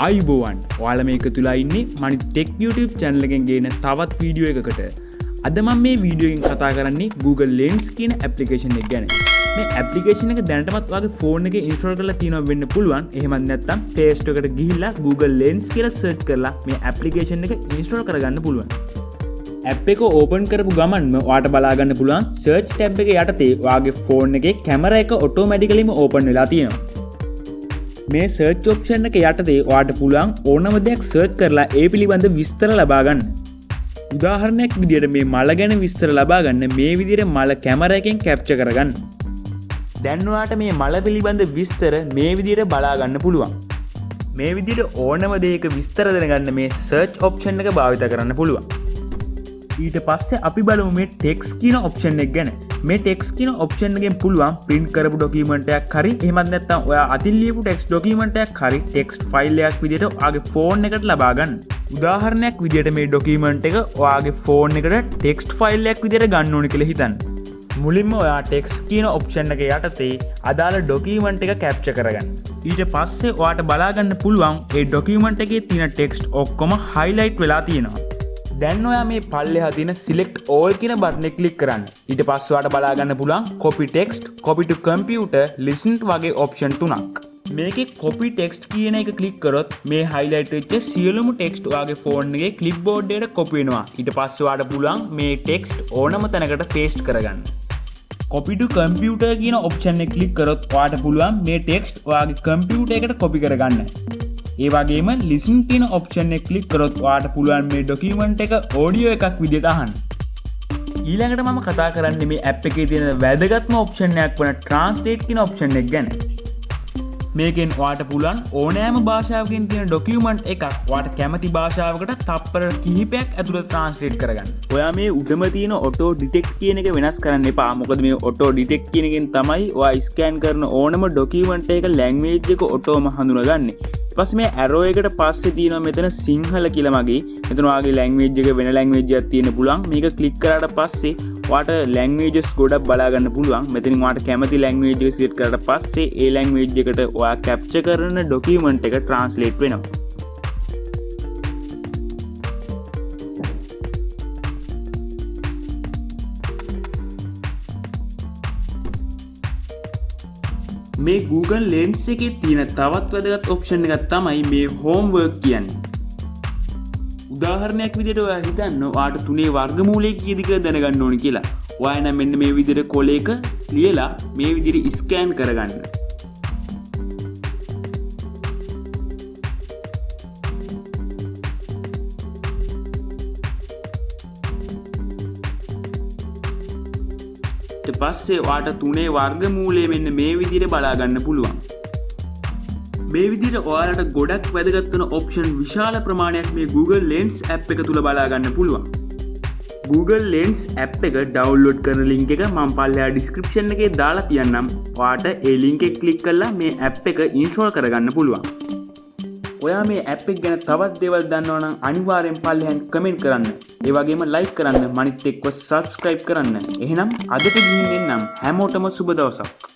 ආයුබෝවන් ඔයාලා මේක තුලා ඉන්නේ මනිත් ටෙක් YouTube channel එකෙන් ගේන තවත් වීඩියෝ එකකට. අද මම මේ වීඩියෝ එකෙන් කතා කරන්නේ Google Lens කියන application එක ගැන. මේ application එක දැනටමත් ඔයාගේ phone එකේ install කරලා තියෙනවා වෙන්න පුළුවන්. එහෙමත් නැත්නම් Play Store එකට ගිහිල්ලා Google Lens කියලා search කරලා මේ application එක install කරගන්න පුළුවන්. app එක open කරපු ගමන්ම ඔයාට බලා ගන්න පුළුවන් search tab එක යටතේ ඔයාගේ phone එකේ camera එක automaticallyම open වෙලා තියෙනවා. මේ සර්ච් ඔප්ෂන් එක යටතේ ඔයාට පුළුවන් ඕනම දෙයක් සර්ච් කරලා ඒ පිළිබඳ විස්තර ලබා ගන්න. උදාහරණයක් විදිහට මේ මල ගැන විස්තර ලබා ගන්න මේ විදිහට මල කැමරා එකෙන් කැප්චර් කරගන්න. දැන් ඔයාට මේ මල පිළිබඳ විස්තර මේ විදිහට බලා ගන්න පුළුවන්. මේ විදිහට ඕනම දෙයක විස්තර දැනගන්න මේ සර්ච් ඔප්ෂන් එක භාවිත කරන්න පුළුවන්. ඊට පස්සේ අපි බලමු මේ ටෙක්ස්ට් කියන ඔප්ෂන් එක ගැන. මේ ටෙක්ස්ට් කියන ඔප්ෂන් එකෙන් පුළුවන් print කරපු ડોකියුමන්ට් එකක් හරි එහෙමත් නැත්නම් ඔයා අතින් ලියපු ටෙක්ස්ට් ડોකියුමන්ට් එකක් හරි ටෙක්ස්ට් ෆයිල් එකක් විදිහට ඔයාගේ ෆෝන් එකට ලබා ගන්න. උදාහරණයක් විදිහට මේ ડોකියුමන්ට් එක ඔයාගේ ෆෝන් එකට ටෙක්ස්ට් ෆයිල් එකක් විදිහට ගන්න ඕනේ කියලා හිතන්න. මුලින්ම ඔයා ටෙක්ස්ට් කියන ඔප්ෂන් එක යටතේ අදාළ ડોකියුමන්ට් එක කැප්චර් කරගන්න. ඊට පස්සේ ඔයාට බලා ගන්න පුළුවන් ඒ ડોකියුමන්ට් එකේ තියෙන ටෙක්ස්ට් ඔක්කොම highlight වෙලා තියෙනවා. දැන් ඔයා මේ පල්ලෙහා තියෙන select all කියන බටන් එක ක්ලික් කරන්න. ඊට පස්සේ ඔයාට බලා ගන්න පුළුවන් copy text, copy to computer, listen වගේ option තුනක්. මේකේ copy text කියන එක ක්ලික් කරොත් මේ highlight වෙච්ච සියලුම text ඔයාගේ phone එකේ clipboard එකට copy වෙනවා. ඊට පස්සේ ඔයාට පුළුවන් මේ text ඕනම තැනකට paste කරගන්න. copy to computer කියන option එක ක්ලික් කරොත් ඔයාට පුළුවන් මේ text ඔයාගේ computer එකට copy කරගන්න. ඒ වගේම listen කියන option එක ක්ලික් කරොත් ඔයාට පුළුවන් මේ document එක audio එකක් විදිහට අහන්න. ඊළඟට මම කතා කරන්නේ මේ app එකේ තියෙන වැදගත්ම option එකක් වන translate කියන option එක ගැන. මේකෙන් ඔයාට පුළුවන් ඕනෑම භාෂාවකින් තියෙන document එකක් ඔයාට කැමති භාෂාවකට තප්පර කිහිපයක් ඇතුළත translate කරගන්න. ඔයා මේ උඩම තියෙන auto detect කියන එක වෙනස් කරන්න එපා. මොකද මේ auto detect කියන එකෙන් තමයි ඔයා scan කරන ඕනම document එක language එක ඔටෝම හඳුනගන්නේ. පස්සේ මේ arrow එකට පස්සේ තියෙනවා මෙතන සිංහල කියලා මගේ. මෙතන ඔයාගේ language එක වෙන language එකක් තියෙන්න පුළුවන්. මේක click කරාට පස්සේ ඔයාට languages ගොඩක් බලා ගන්න පුළුවන්. මෙතනින් ඔයාට කැමති language එක select කරාට පස්සේ ඒ language එකට ඔයා capture කරන document එක translate වෙනවා. මේ Google Lens එකේ තියෙන තවත් වැදගත් ඔප්ෂන් එකක් තමයි මේ homework කියන්නේ. උදාහරණයක් විදිහට ඔයා හිතන්න ඔයාට 3 වර්ගමූලය කීයද කියලා දැනගන්න ඕනේ කියලා. ඔයා නම් මෙන්න මේ විදිහට කොලයක ලියලා මේ විදිහට ස්කෑන් කරගන්න. ඊට පස්සේ ඔයාට 3 වර්ගමූලය මෙන්න මේ විදිහට බලා ගන්න පුළුවන්. මේ විදිහට ඔයාලට ගොඩක් වැදගත් වෙන ඔප්ෂන් විශාල ප්‍රමාණයක් මේ Google Lens app එක තුල බලා ගන්න පුළුවන්. Google Lens app එක download කරන link එක මම පල්ලෙහා description එකේ දාලා තියන්නම්. ඔයාට ඒ link එක click කරලා මේ app එක install කරගන්න පුළුවන්. ඔයා මේ app එක ගැන තවත් දේවල් දන්නවා නම් අනිවාර්යෙන් පල්ලෙහාන් comment කරන්න. ඒ වගේම like කරන්න, මනිත් එක්ක subscribe කරන්න. එහෙනම් අදට ගිහින් එන්නම්. හැමෝටම සුබ දවසක්.